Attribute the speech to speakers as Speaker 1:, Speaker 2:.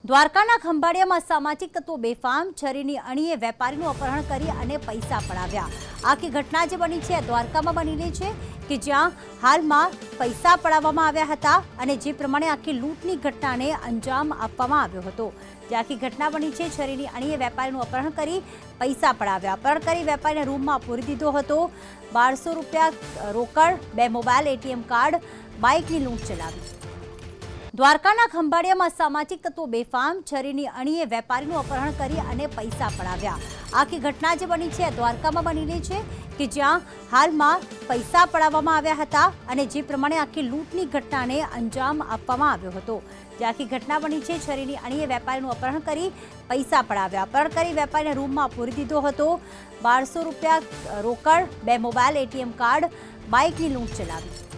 Speaker 1: દ્વારકાના ખંભાળિયામાં સામાજિક તત્વો બેફામ છરીની અણીએ વેપારીનું અપહરણ કરી અને પૈસા પડાવ્યા। આખી ઘટના જે બની છે દ્વારકામાં બનેલી છે કે જ્યાં હાલમાં પૈસા પડાવવામાં આવ્યા હતા અને જે પ્રમાણે આખી લૂંટની ઘટનાને અંજામ આપવામાં આવ્યો હતો। જે આખી ઘટના બની છે છરીની અણીએ વેપારીનું અપહરણ કરી પૈસા પડાવ્યા। અપહરણ કરી વેપારીને રૂમમાં પૂરી દીધો હતો। 1200 રૂપિયા રોકડ, 2 મોબાઈલ, એટીએમ કાર્ડ, બાઇકની લૂંટ ચલાવી। દ્વારકાના ખંભાળિયામાં સામાજિક તત્વો બેફામ છરીની અણીએ વેપારીનું અપહરણ કરી અને પૈસા પડાવ્યા। આખી ઘટના જે બની છે દ્વારકામાં બનેલી છે કે જ્યાં હાલમાં પૈસા પડાવવામાં આવ્યા હતા અને જે પ્રમાણે આખી લૂંટની ઘટનાને અંજામ આપવામાં આવ્યો હતો। જે આખી ઘટના બની છે છરીની અણીએ વેપારીનું અપહરણ કરી પૈસા પડાવ્યા। અપહરણ કરી વેપારીને રૂમમાં પૂરી દીધો હતો। 1200 રૂપિયા રોકડ, 2 મોબાઈલ, એટીએમ કાર્ડ, બાઇકની લૂંટ ચલાવી।